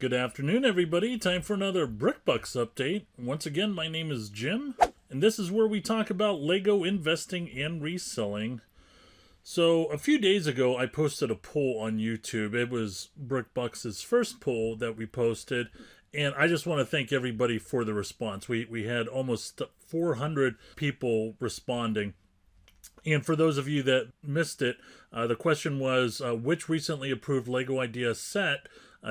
Good afternoon, everybody. Time for another BrickBucks update. Once again, my name is Jim, and this is where we talk about Lego investing and reselling. So, a few days ago, I posted a poll on YouTube. It was BrickBucks' first poll that we posted, and I just want to thank everybody for the response. We had almost 400 people responding. And for those of you that missed it, the question was, which recently approved LEGO Idea set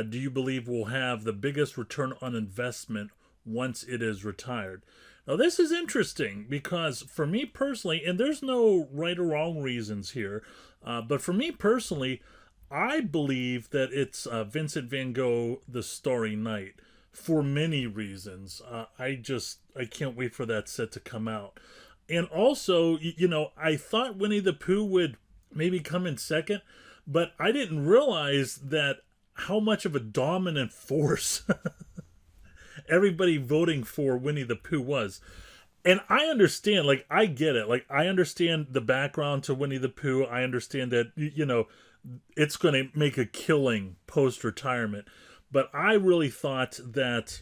do you believe will have the biggest return on investment once it is retired? Now, this is interesting because for me personally, and there's no right or wrong reasons here, but for me personally, I believe that it's Vincent van Gogh, The Starry Night, for many reasons. I can't wait for that set to come out. And also, I thought Winnie the Pooh would maybe come in second, but I didn't realize that how much of a dominant force everybody voting for Winnie the Pooh was. And I understand, I get it. I understand the background to Winnie the Pooh. I understand that, it's going to make a killing post-retirement. But I really thought that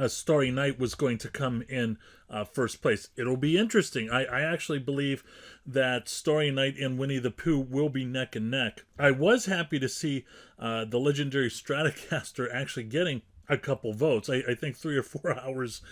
Starry Night was going to come in first place. It'll be interesting. I actually believe that Starry Night and Winnie the Pooh will be neck and neck. I was happy to see the legendary Stratocaster actually getting a couple votes. I think 3 or 4 hours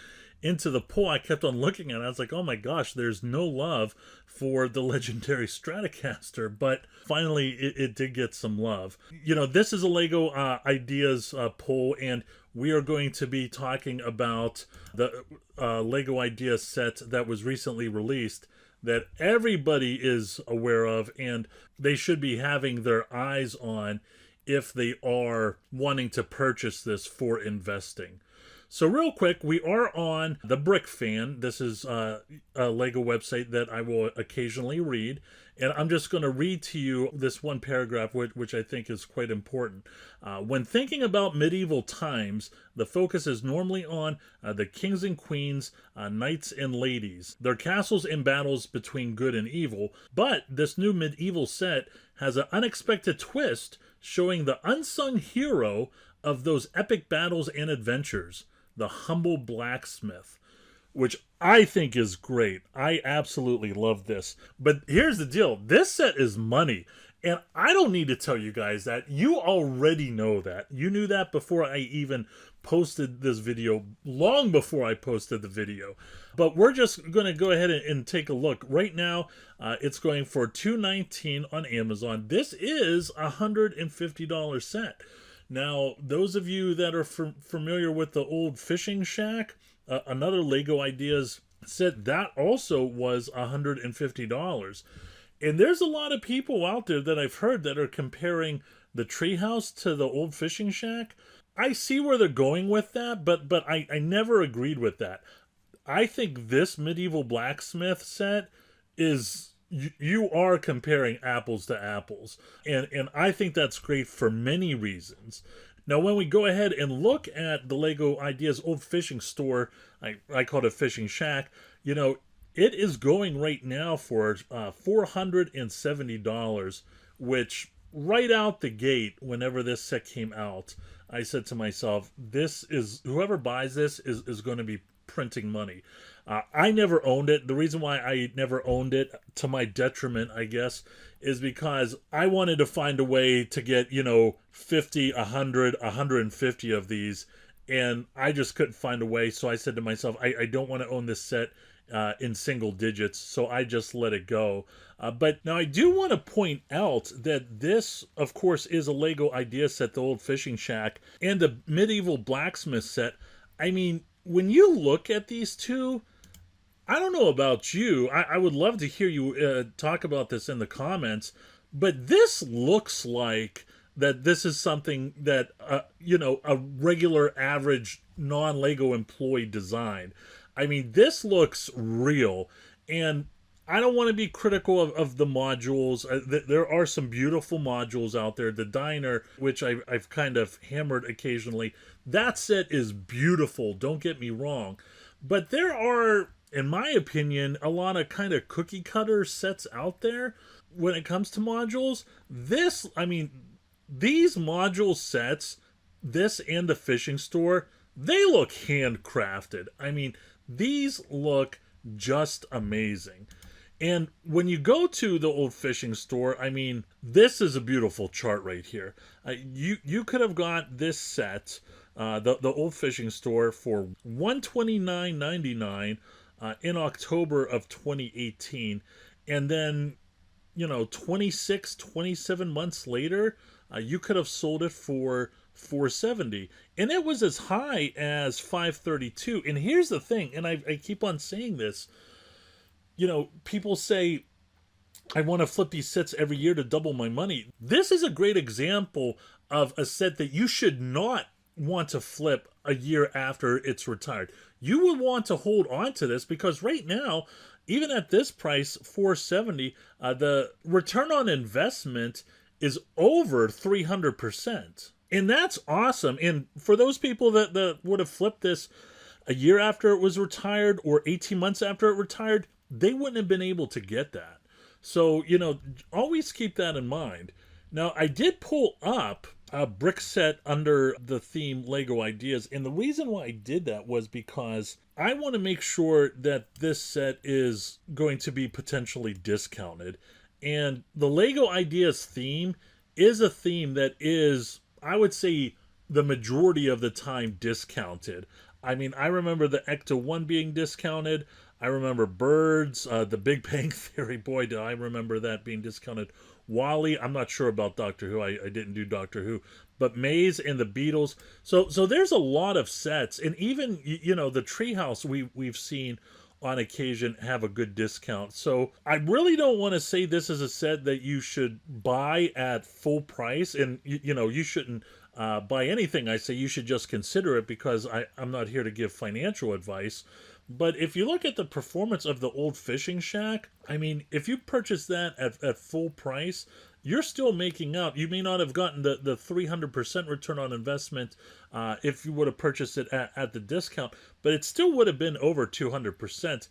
into the poll, I kept on looking at it. I was like, oh my gosh, there's no love for the legendary Stratocaster. But finally, it did get some love. This is a LEGO Ideas poll, and we are going to be talking about the LEGO Idea set that was recently released that everybody is aware of, and they should be having their eyes on if they are wanting to purchase this for investing. So real quick, we are on the Brick Fan. This is a LEGO website that I will occasionally read. And I'm just going to read to you this one paragraph, which I think is quite important. When thinking about medieval times, the focus is normally on the kings and queens, knights and ladies, their castles and battles between good and evil. But this new medieval set has an unexpected twist, showing the unsung hero of those epic battles and adventures, the humble blacksmith, which I think is great. I absolutely love this. But here's the deal. This set is money. And I don't need to tell you guys that. You already know that. You knew that before I even posted this video, long before I posted the video. But we're just going to go ahead and take a look. Right now, it's going for $219 on Amazon. This is a $150 set. Now, those of you that are familiar with the old Fishing Shack, another LEGO Ideas set, that also was $150. And there's a lot of people out there that I've heard that are comparing the treehouse to the old Fishing Shack. I see where they're going with that, but I never agreed with that. I think this Medieval Blacksmith set is... You are comparing apples to apples, and I think that's great for many reasons. Now, when we go ahead and look at the LEGO Ideas old fishing store, I call it Fishing Shack, it is going right now for $470, which right out the gate, whenever this set came out, I said to myself, whoever buys this is going to be printing money. I never owned it. The reason why I never owned it, to my detriment, I guess, is because I wanted to find a way to get, 50, 100, 150 of these, and I just couldn't find a way. So I said to myself, I don't want to own this set in single digits, so I just let it go. But now I do want to point out that this, of course, is a LEGO Idea set, the old Fishing Shack, and the Medieval Blacksmith set. I mean, when you look at these two, I don't know about you. I would love to hear you talk about this in the comments, but this looks like that this is something that, a regular, average, non-LEGO employee designed. I mean, this looks real, and I don't want to be critical of the modules. There are some beautiful modules out there. The diner, which I've kind of hammered occasionally, that set is beautiful, don't get me wrong. But there are, in my opinion, a lot of kind of cookie cutter sets out there when it comes to modules. These module sets this and the fishing store, they look handcrafted. I mean, these look just amazing. And when you go to the old fishing store, I mean, this is a beautiful chart right here. You could have got this set, the old fishing store, for $129.99 in October of 2018, and then 27 months later, you could have sold it for 470, and it was as high as 532. And here's the thing, and I keep on saying this. People say, I want to flip these sets every year to double my money. This is a great example of a set that you should not want to flip a year after it's retired. You would want to hold on to this, because right now, even at this price, 470, the return on investment is over 300%. And that's awesome. And for those people that would have flipped this a year after it was retired or 18 months after it retired, they wouldn't have been able to get that. So, always keep that in mind. Now, I did pull up a brick set under the theme Lego Ideas, and the reason why I did that was because I want to make sure that this set is going to be potentially discounted. And the Lego Ideas theme is a theme that is, I would say, the majority of the time discounted. I mean, I remember the Ecto 1 being discounted. I remember Birds, the Big Bang Theory. Boy, do I remember that being discounted. Wally, I'm not sure about Doctor Who. I didn't do Doctor Who. But Maze and the Beatles. So there's a lot of sets. And even, the Treehouse we've seen on occasion have a good discount. So I really don't want to say this is a set that you should buy at full price. And, you shouldn't buy anything. I say you should just consider it, because I'm not here to give financial advice. But if you look at the performance of the old fishing shack, I mean, if you purchase that at full price, you're still making out. You may not have gotten the 300% return on investment if you would have purchased it at the discount, but it still would have been over 200%.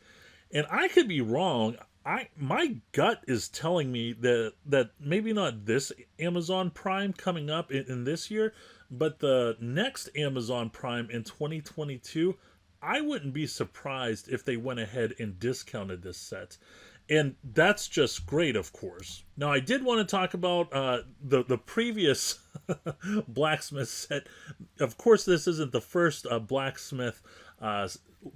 And I could be wrong. My gut is telling me that maybe not this Amazon Prime coming up in this year, but the next Amazon Prime in 2022, I wouldn't be surprised if they went ahead and discounted this set. And that's just great, of course. Now, I did want to talk about the previous Blacksmith set. Of course, this isn't the first Blacksmith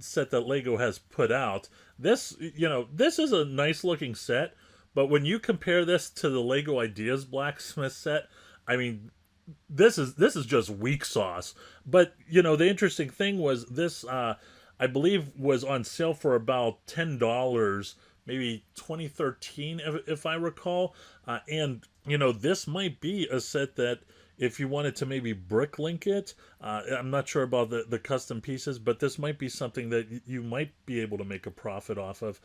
set that Lego has put out. This is a nice looking set, but when you compare this to the Lego Ideas Blacksmith set, I mean, this is just weak sauce. But the interesting thing was this, I believe, was on sale for about $10, maybe 2013, if I recall. And this might be a set that, if you wanted to maybe brick link it, I'm not sure about the custom pieces, but this might be something that you might be able to make a profit off of,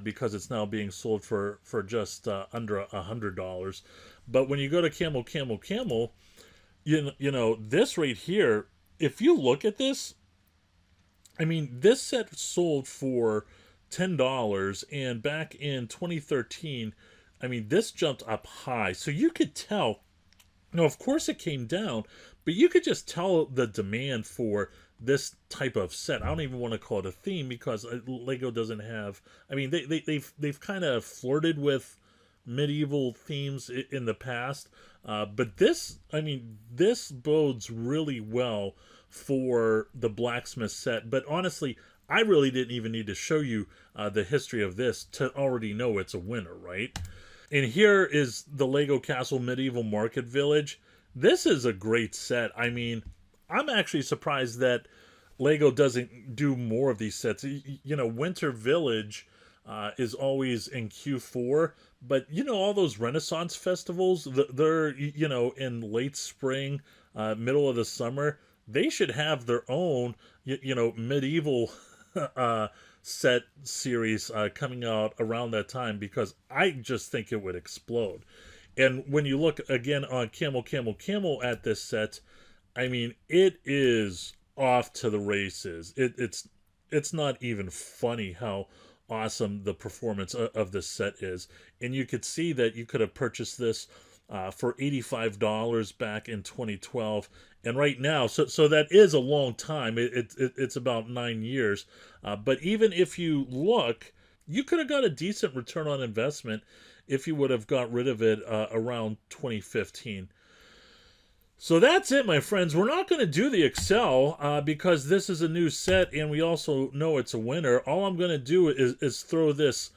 because it's now being sold for just under $100. But when you go to Camel, this right here, if you look at this, I mean, this set sold for $10, and back in 2013, I mean, this jumped up high. So you could tell, of course it came down, but you could just tell the demand for this type of set. I don't even want to call it a theme, because Lego doesn't have, I mean, they've kind of flirted with medieval themes in the past, but this bodes really well for the Blacksmith set. But honestly, I really didn't even need to show you the history of this to already know it's a winner, right? And here is the Lego Castle Medieval Market Village. This is a great set. I mean, I'm actually surprised that Lego doesn't do more of these sets. Winter Village is always in Q4, but all those Renaissance festivals, they're in late spring, middle of the summer. They should have their own medieval set series coming out around that time, because I just think it would explode. And when you look again on Camel at this set, I mean, it is off to the races. It's not even funny how awesome the performance of this set is. And you could see that you could have purchased this for $85 back in 2012. And right now, so that is a long time. It's about 9 years. But even if you look, you could have got a decent return on investment if you would have got rid of it around 2015. So that's it, my friends. We're not going to do the Excel because this is a new set and we also know it's a winner. All I'm going to do is throw this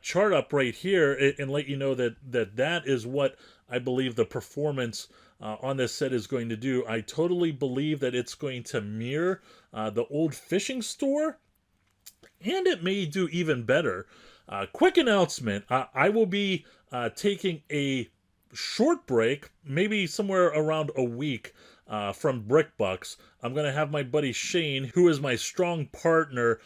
chart up right here and let you know that is what I believe the performance on this set is going to do. I totally believe that it's going to mirror the old fishing store, and it may do even better. Quick announcement, I will be taking a short break, maybe somewhere around a week from BrickBucks. I'm going to have my buddy Shane, who is my strong partner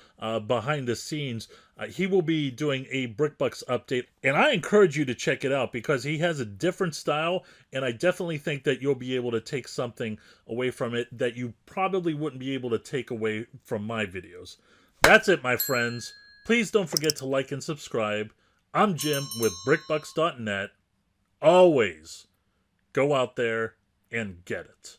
behind the scenes. He will be doing a BrickBucks update, and I encourage you to check it out because he has a different style, and I definitely think that you'll be able to take something away from it that you probably wouldn't be able to take away from my videos. That's it, my friends. Please don't forget to like and subscribe. I'm Jim with BrickBucks.net. Always go out there and get it.